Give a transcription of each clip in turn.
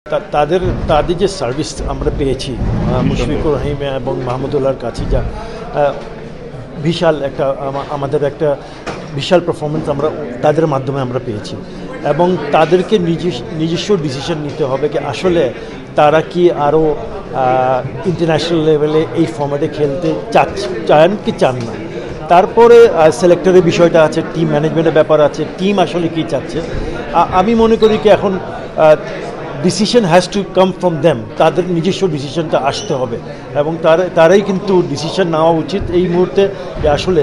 তাদের তাদের যে সার্ভিস আমরা পেয়েছি মুশফিকুর রহিম এবং মাহমুদুল্লাহর কাছে যা বিশাল একটা আমাদের একটা বিশাল পারফরমেন্স আমরা তাদের মাধ্যমে আমরা পেয়েছি এবং তাদেরকে নিজস্ব ডিসিশন নিতে হবে কি আসলে তারা কি আরও ইন্টারন্যাশনাল লেভেলে এই ফর্ম্যাটে খেলতে চান কি চান না। তারপরে সিলেক্টরের বিষয়টা আছে, টিম ম্যানেজমেন্টের ব্যাপার আছে, টিম আসলে কী চাচ্ছে। আমি মনে করি কি এখন decision has to come from them, তাদের নিজস্ব ডিসিশনটা আসতে হবে এবং তারাই কিন্তু ডিসিশন নেওয়া উচিত এই মুহূর্তে যে আসলে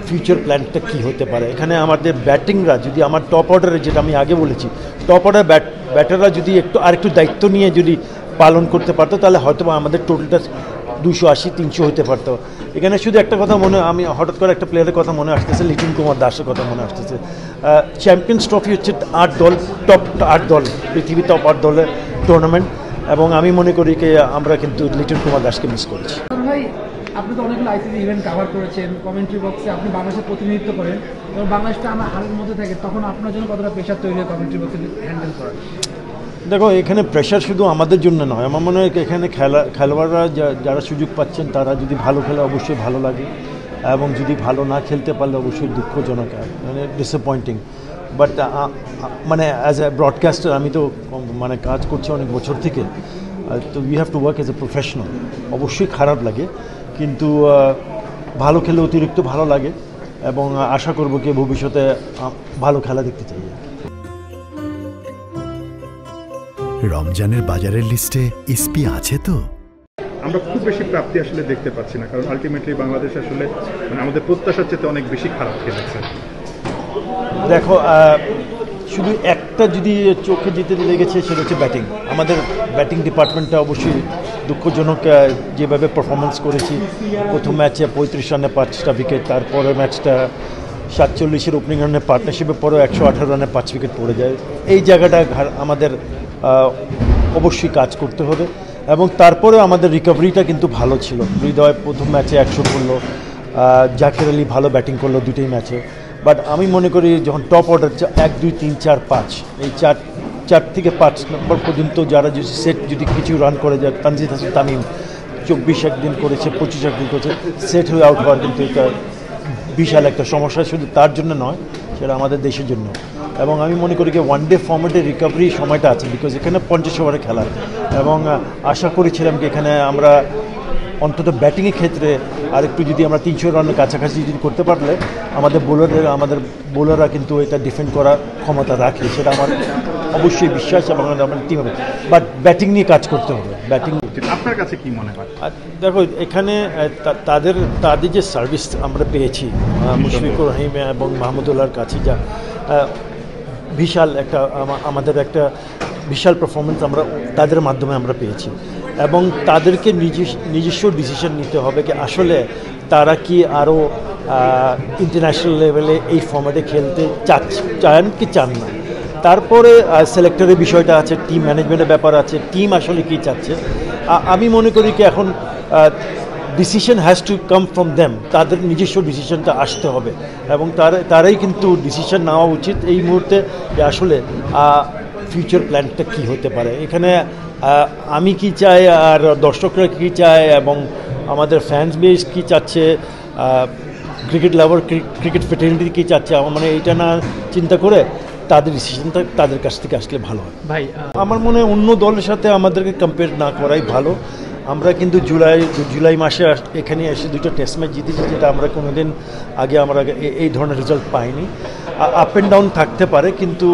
ফিউচার প্ল্যানটা কী হতে পারে। এখানে আমাদের ব্যাটিংরা যদি আমার টপ অর্ডারে, যেটা আমি আগে বলেছি, টপ অর্ডার ব্যাটাররা যদি আরেকটু দায়িত্ব নিয়ে যদি পালন করতে পারতো তাহলে হয়তো আমাদের টোটালটা 280-300 হতে পারতো। এখানে শুধু একটা কথা আমি হঠাৎ করে একটা প্লেয়ারের কথা মনে আসতেছে, লিটন কুমার দাসের কথা মনে আসতেছে। চ্যাম্পিয়ন্স ট্রফি হচ্ছে 8 দল, টপ 8 দল, পৃথিবীর টপ 8 দলের টুর্নামেন্ট এবং আমি মনে করি যে আমরা কিন্তু লিটন কুমার দাসকে মিস করেছি। আপনি তো অনেকগুলো আইসিসি ইভেন্ট কভার করেছেন, কমেন্ট্রি বক্সে আপনি বাংলাদেশের প্রতিনিধিত্ব করেন এবং বাংলাদেশটা আমার হারের মধ্যে থাকে, তখন আপনার জন্য কতটা প্রেশার তৈরি হয় কমেন্ট্রি বক্সে হ্যান্ডেল করার? দেখো, এখানে প্রেশার শুধু আমাদের জন্য নয়, আমার মনে হয় এখানে খেলোয়াড়রা যারা সুযোগ পাচ্ছেন তারা যদি ভালো খেলে অবশ্যই ভালো লাগে এবং যদি ভালো না খেলতে পারলে অবশ্যই দুঃখজনক, মানে ডিসঅ্যাপয়েন্টিং। বাট মানে অ্যাজ এ ব্রডকাস্টার আমি তো মানে কাজ করছি অনেক বছর থেকে, তো we have to work as a professional. অবশ্যই খারাপ লাগে, কিন্তু ভালো খেলে অতিরিক্ত ভালো লাগে এবং আশা করবো কি ভবিষ্যতে ভালো খেলা দেখতে চাই। রমজানের বাজারের লিস্টে এসপি আছে তো? আমরা খুব বেশি প্রাপ্তি আসলে দেখতে পাচ্ছি না, কারণ আলটিমেটলি বাংলাদেশ আসলে মানে আমাদের প্রত্যাশার চেয়ে অনেক বেশি খারাপ খেলেছে। দেখো, শুধু একটা যদি চোখে যেতে লেগেছে সেটা হচ্ছে ব্যাটিং। আমাদের ব্যাটিং ডিপার্টমেন্টটা অবশ্যই দুঃখজনক, যেভাবে পারফরমেন্স করেছি। প্রথম ম্যাচে 35 রানে 5টা উইকেট, তারপরের ম্যাচটা 47-এর ওপেনিং রানের পার্টনারশিপের পরেও 118 রানে 5 উইকেট পড়ে যায়। এই জায়গাটা আমাদের অবশ্যই কাজ করতে হবে এবং তারপরে আমাদের রিকভারিটা কিন্তু ভালো ছিল। হৃদয় প্রথম ম্যাচে 100 করলো, জাকির আলী ভালো ব্যাটিং করলো দুটোই ম্যাচে। বাট আমি মনে করি যখন টপ অর্ডার 1, 2, 3, 4, 5 এই 4 থেকে 5 নম্বর পর্যন্ত যারা যদি সেট যদি কিছু রান করে যায়, তানজিদ হাসান তামিম 24 একদিন করেছে, 25 একদিন করেছে, সেট হয়ে আউট হওয়ার কিন্তু এটা বিশাল একটা সমস্যা, শুধু তার জন্য নয়, সেটা আমাদের দেশের জন্য। এবং আমি মনে করি যে ওয়ান ডে ফর্মেটের রিকভারি সময়টা আছে, বিকজ এখানে 50 ওভারে খেলা এবং আশা করেছিলাম যে এখানে আমরা অন্তত ব্যাটিংয়ের ক্ষেত্রে আর একটু যদি আমরা 300 রানের কাছাকাছি যদি করতে পারলে আমাদের বোলাররা কিন্তু এটা ডিফেন্ড করার ক্ষমতা রাখে, সেটা আমার অবশ্যই বিশ্বাস এবং আমার টিম হবে। বাট ব্যাটিং নিয়ে কাজ করতে হবে। ব্যাটিং আপনার কাছে কি মনে হয়? দেখো, এখানে তাদের যে সার্ভিস আমরা পেয়েছি মুশফিকুর রহিম এবং মাহমুদুল্লাহর কাছে যা বিশাল একটা আমাদের একটা বিশাল পারফরমেন্স আমরা তাদের মাধ্যমে আমরা পেয়েছি এবং তাদেরকে নিজস্ব ডিসিশন নিতে হবে কি আসলে তারা কি আরও ইন্টারন্যাশনাল লেভেলে এই ফর্ম্যাটে খেলতে চান কি চান না। তারপরে সিলেক্টরের বিষয়টা আছে, টিম ম্যানেজমেন্টের ব্যাপার আছে, টিম আসলে কী চাচ্ছে। আমি মনে করি কি এখন decision has to come from them, তাদের নিজস্ব ডিসিশনটা আসতে হবে এবং তারাই কিন্তু ডিসিশন নেওয়া উচিত এই মুহূর্তে যে আসলে ফিউচার প্ল্যানটা কী হতে পারে। এখানে আমি কি চাই আর দর্শকরা কী চায় এবং আমাদের ফ্যান্স বেস কী চাচ্ছে, ক্রিকেট লাভার ক্রিকেট ফ্রেটার্নিটি কী চাচ্ছে, মানে এইটা না চিন্তা করে তাদের ডিসিশনটা তাদের কাছ থেকে আসলে ভালো হয়। ভাই, আমার মনে হয় অন্য দলের সাথে আমাদেরকে কম্পেয়ার না করাই ভালো। আমরা কিন্তু জুলাই মাসে এখানে এসে 2টা টেস্ট ম্যাচ জিতেছি, যেটা আমরা কোনোদিন আগে আমরা এই ধরনের রেজাল্ট পাইনি। আপ অ্যান্ড ডাউন থাকতে পারে, কিন্তু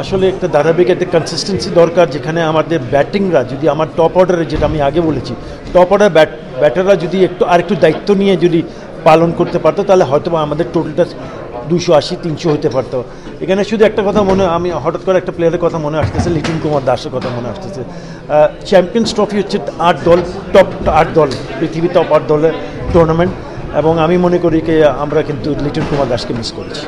আসলে একটা ধারাবাহিক একটা কনসিস্টেন্সি দরকার, যেখানে আমাদের ব্যাটিংরা যদি আমার টপ অর্ডারে, যেটা আমি আগে বলেছি, টপ অর্ডার ব্যাটাররা যদি আরেকটু দায়িত্ব নিয়ে যদি পালন করতে পারতো তাহলে হয়তো আমাদের টোটালটা 280-300 হতে পারতো। এখানে শুধু একটা কথা আমি হঠাৎ করে একটা প্লেয়ারের কথা মনে আসতেছে, লিটন কুমার দাসের কথা মনে আসতেছে। চ্যাম্পিয়ন্স ট্রফি হচ্ছে 8 দল, টপ 8 দল, পৃথিবীর টপ 8 দলের টুর্নামেন্ট এবং আমি মনে করি যে আমরা কিন্তু লিটন কুমার দাসকে মিস করেছি।